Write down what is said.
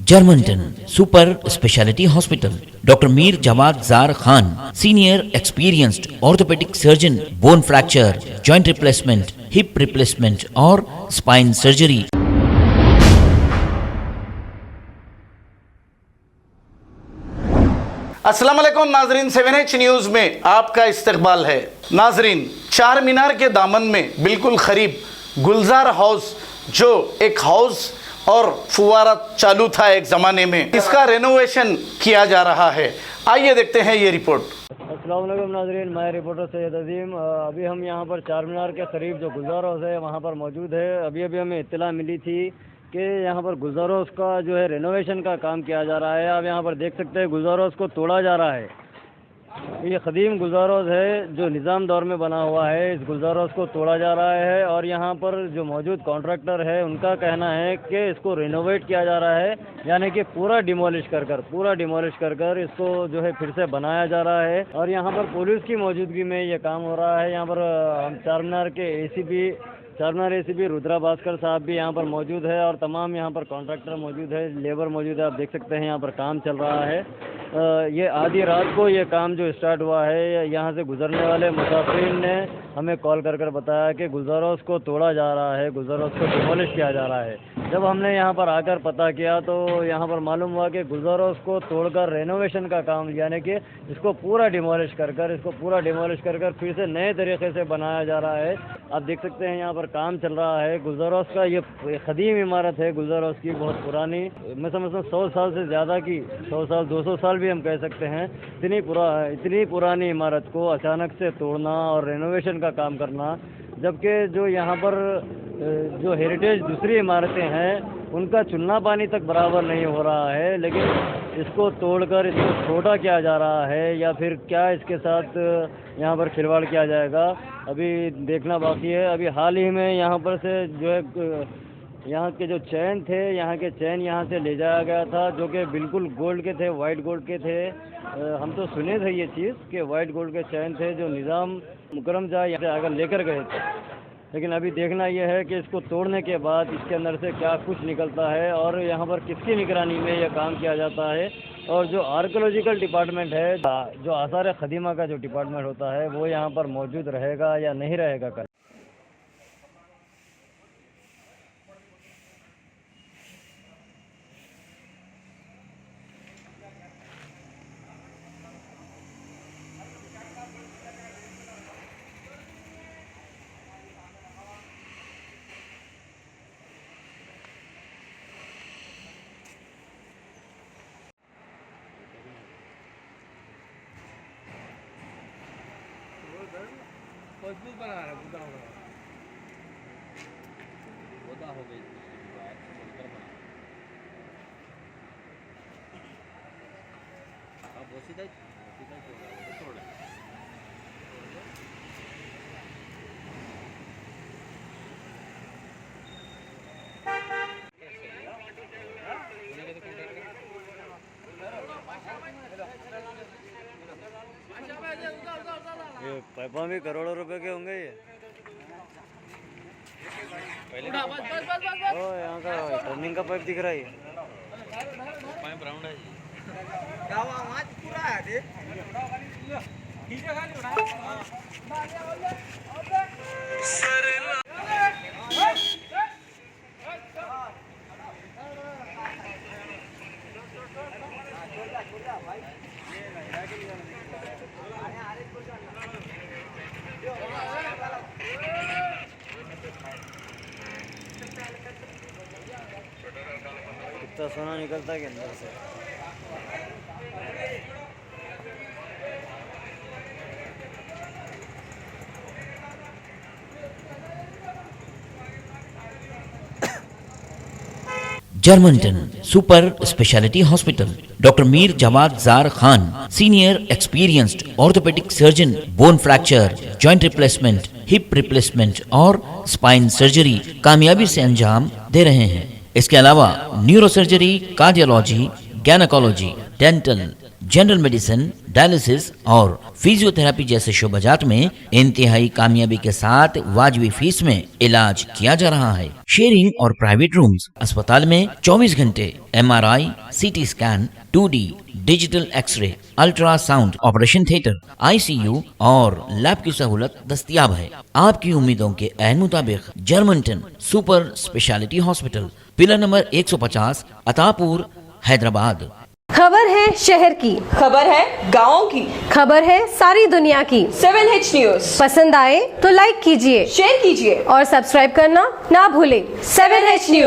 Germanton super speciality hospital, doctor Mir Jawad Jar Khan, senior experienced orthopaedic surgeon, bone fracture, joint replacement, hip replacement और spine surgery. अस्सलाम वालेकुम नाजरीन, 7H news में आपका इस्तकबाल है। नाजरीन, चार मीनार के दामन में बिल्कुल करीब गुलजार हाउस, जो एक हाउस और फुवारा चालू था एक ज़माने में, इसका रेनोवेशन किया जा रहा है। आइए देखते हैं ये रिपोर्ट। अस्सलाम वालेकुम नाजरीन, मैं रिपोर्टर सैयद अजीम। अभी हम यहाँ पर चार मीनार के करीब जो गुलजार हाउस है वहाँ पर मौजूद है। अभी हमें इत्तला मिली थी कि यहाँ पर गुलजार हाउस का जो है रेनोवेशन का काम किया जा रहा है। आप यहाँ पर देख सकते हैं गुलजार हाउस को तोड़ा जा रहा है। ये क़दीम गुलजार हाउस है जो निज़ाम दौर में बना हुआ है। इस गुलजार हाउस को तोड़ा जा रहा है और यहाँ पर जो मौजूद कॉन्ट्रैक्टर है उनका कहना है कि इसको रिनोवेट किया जा रहा है, यानी कि पूरा डिमोलिश कर इसको जो है फिर से बनाया जा रहा है। और यहाँ पर पुलिस की मौजूदगी में ये काम हो रहा है। यहाँ पर चार मीनार के ACP रुद्रा भास्कर साहब भी यहाँ पर मौजूद है और तमाम यहाँ पर कॉन्ट्रैक्टर मौजूद है, लेबर मौजूद है। आप देख सकते हैं यहाँ पर काम चल रहा है। ये आधी रात को ये काम जो स्टार्ट हुआ है, यहाँ से गुजरने वाले मुसाफिर ने हमें कॉल कर बताया कि गुलजार हाउस को तोड़ा जा रहा है, गुलजार हाउस को डिमोलिश किया जा रहा है। जब हमने यहाँ पर आकर पता किया तो यहाँ पर मालूम हुआ कि गुलजार हाउस को तोड़कर रेनोवेशन का काम, यानी कि इसको पूरा डिमोलिश कर फिर से नए तरीके से बनाया जा रहा है। आप देख सकते हैं यहाँ पर काम चल रहा है। गुलजार हाउस का ये क़दीम इमारत है, गुलजार हाउस की बहुत पुरानी, मैं समझता हूँ 100 साल से ज़्यादा की, 100 साल 200 साल भी हम कह सकते हैं। इतनी पुरानी इमारत को अचानक से तोड़ना और रेनोवेशन का काम करना, जबकि जो यहाँ पर जो हेरिटेज दूसरी इमारतें हैं उनका चुनना पानी तक बराबर नहीं हो रहा है, लेकिन इसको तोड़कर इसको छोटा किया जा रहा है या फिर क्या इसके साथ यहाँ पर खिलवाड़ किया जाएगा, अभी देखना बाकी है। अभी हाल ही में यहाँ पर से जो है यहाँ के जो चैन थे, यहाँ के चैन यहाँ से ले जाया गया था, जो कि बिल्कुल गोल्ड के थे, वाइट गोल्ड के थे। हम तो सुने थे ये चीज़ कि वाइट गोल्ड के चैन थे जो निज़ाम मुकर्रम जहाँ यहाँ से आकर लेकर गए थे। लेकिन अभी देखना यह है कि इसको तोड़ने के बाद इसके अंदर से क्या कुछ निकलता है और यहाँ पर किसकी निगरानी में यह काम किया जाता है। और जो आर्कियोलॉजिकल डिपार्टमेंट है, जो आसार क़दीमा का जो डिपार्टमेंट होता है, वो यहाँ पर मौजूद रहेगा या नहीं रहेगा कल। मजबूत बना रहा है, बुदा हो गई। अब वो सीधा छोड़ ये पाइपा भी करोड़ों रुपए के होंगे ये। ओ यहाँ का टर्निंग का पाइप दिख रहा है, पाइप राउंड है जी। कितना सोना निकलता है के अंदर से। जर्मनटन super speciality hospital, doctor Mir Jawad Jar Khan, senior experienced orthopaedic surgeon, bone fracture, joint replacement, hip replacement और स्पाइन सर्जरी कामयाबी से अंजाम दे रहे हैं। इसके अलावा neuro surgery, cardiology, gynaecology, dental, general medicine, dialysis और फिजियोथेरेपी जैसे शोबाजात में इंतहाई कामयाबी के साथ वाजबी फीस में इलाज किया जा रहा है। शेयरिंग और प्राइवेट रूम्स। अस्पताल में 24 घंटे MRI, CT scan, 2D digital x-ray, ultrasound, operation theatre, ICU और लैब की सहूलत दस्तयाब है। आपकी उम्मीदों के ऐन मुताबिक जर्मनटन super speciality hospital, pillar number 150, Attapur, Hyderabad. खबर है शहर की, खबर है गाँव की, खबर है सारी दुनिया की। 7H न्यूज पसंद आए तो लाइक कीजिए, शेयर कीजिए और सब्सक्राइब करना ना भूलें। 7H news.